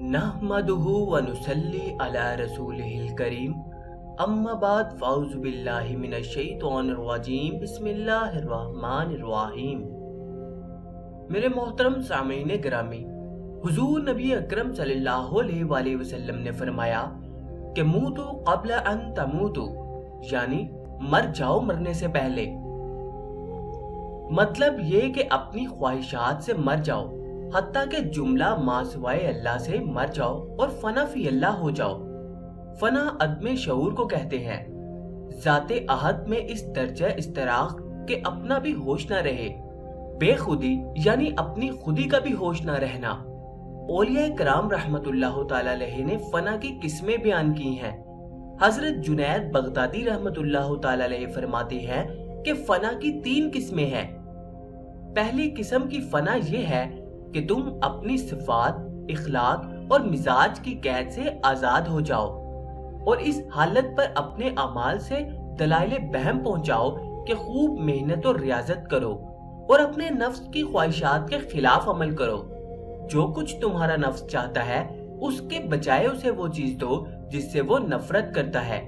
नहमदुहु व नुसल्ली अला रसूलिहिल करीम अम्मा बाद फ़ाउज़ु बिल्लाहि मिनश शैतानिर रजीम बिस्मिल्लाहिर रहमानिर रहीम। मेरे मोहतरम सामीन गिरामी, हुजूर नबी अकरम सल्लल्लाहु अलैहि वसल्लम ने फरमाया कि मूतु क़ब्ल अन तमूतु, यानी मर जाओ मरने से पहले। मतलब ये कि अपनी ख्वाहिशात से मर जाओ, हत्ता के जुमला मासवाए अल्लाह से मर जाओ और फना फी अल्लाह हो जाओ। फना अदमे शऊर को कहते हैं, जाते अहद में इस दर्जा इस्तराक के अपना भी होश न रहे, बेखुदी यानी अपनी खुदी का भी होश न रहना। औलिया कराम रहमतुल्लाह ताला अलैहि ने फना की किस्में बयान की हैं। हजरत जुनैद बगदादी रहमतुल्लाह ताला अलैहि फरमाते हैं कि फना की 3 किस्में हैं। पहली किस्म की फना ये है कि तुम अपनी सिफात, इखलाक और मिजाज की कैद से आजाद हो जाओ और इस हालत पर अपने अमाल से दलाइल बहम पहुंचाओ कि खूब मेहनत और रियाजत करो और अपने नफ्स की ख्वाहिशात के खिलाफ अमल करो। जो कुछ तुम्हारा नफ्स चाहता है उसके बजाय उसे वो चीज दो जिससे वो नफरत करता है।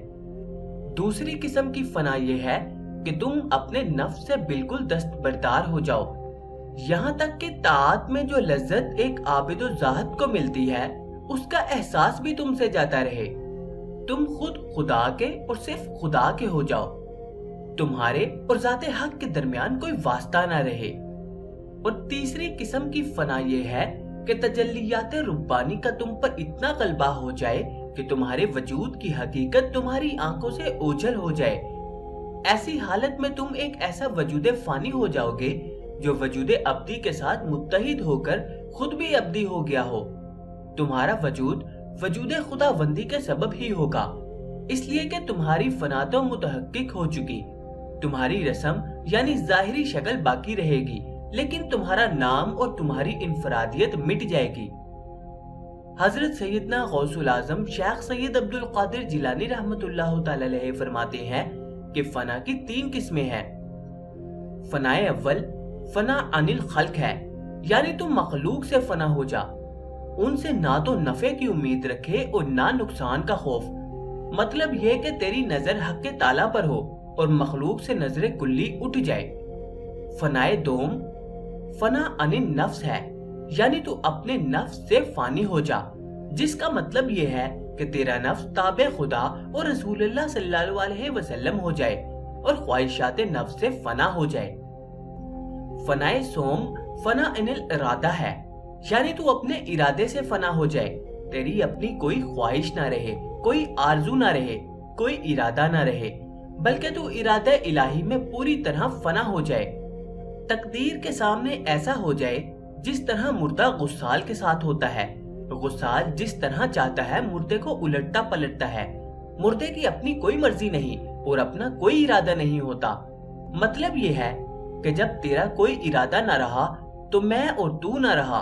दूसरी किस्म की फना ये है कि तुम अपने नफ्स से बिल्कुल दस्तबरदार हो जाओ, यहाँ तक कि ताअत में जो लज्जत एक आबिदो ज़ाहद को मिलती है उसका एहसास भी तुमसे जाता रहे। तुम खुद खुदा के और सिर्फ खुदा के हो जाओ, तुम्हारे और ज़ाते हक के दरमियान कोई वास्ता ना रहे। और तीसरी किस्म की फना ये है कि तजल्लियात रुब्बानी का तुम पर इतना गलबा हो जाए कि तुम्हारे वजूद की हकीकत तुम्हारी आंखों से ओझल हो जाए। ऐसी हालत में तुम एक ऐसा वजूद फानी हो जाओगे जो वजूद अब्दी के साथ मुत्तहिद होकर खुद भी अब्दी हो गया हो। तुम्हारा वजूद वजूद खुदावंदी के सबब ही होगा, इसलिए कि तुम्हारी फना तो मुतहक्किक हो चुकी। तुम्हारी रस्म यानी जाहिरी शक्ल बाकी रहेगी, लेकिन तुम्हारा नाम और तुम्हारी इनफरादियत मिट जाएगी। हजरत सैयदना गौसुल आजम शेख सैयद अब्दुल कादिर जिलानी रहमतुल्लाह ताला अलैहि फरमाते हैं कि फना की 3 किस्में हैं। फनाए अव्वल फना अनिल खल्क है, यानी तुम मखलूक से फना हो जा, उनसे ना तो नफे की उम्मीद रखे और ना नुकसान का खौफ। मतलब ये कि तेरी नजर हक के ताला पर हो और मखलूक से नजरे कुल्ली उठ जाए। फनाए दोम फना अनिल नफ्स है, यानी तू अपने नफ्स से फानी हो जा, जिसका मतलब ये है कि तेरा नफ्स ताबे खुदा और रसूलुल्लाह सल्लल्लाहु अलैहि वसल्लम हो जाए और ख्वाहिशात नफ्स से फना हो जाए। फनाए सोम फना अनिल इरादा है, यानी तू अपने इरादे से फना हो जाए, तेरी अपनी कोई ख्वाहिश ना रहे, कोई आरजू ना रहे, कोई इरादा ना रहे, बल्कि तू इरादा इलाही में पूरी तरह फना हो जाए। तकदीर के सामने ऐसा हो जाए जिस तरह मुर्दा गुस्साल के साथ होता है। गुस्साल जिस तरह चाहता है मुर्दे को उलटता पलटता है। मुर्दे की अपनी कोई मर्जी नहीं और अपना कोई इरादा नहीं होता। मतलब ये है कि जब तेरा कोई इरादा ना रहा तो मैं और तू ना रहा,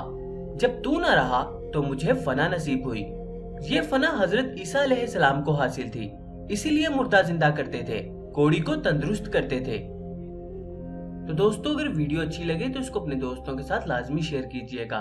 जब तू ना रहा तो मुझे फना नसीब हुई। ये फना हजरत ईसा अलैहिस्सलाम को हासिल थी, इसीलिए मुर्दा जिंदा करते थे, कोड़ी को तंदुरुस्त करते थे। तो दोस्तों, अगर वीडियो अच्छी लगे तो इसको अपने दोस्तों के साथ लाजमी शेयर कीजिएगा।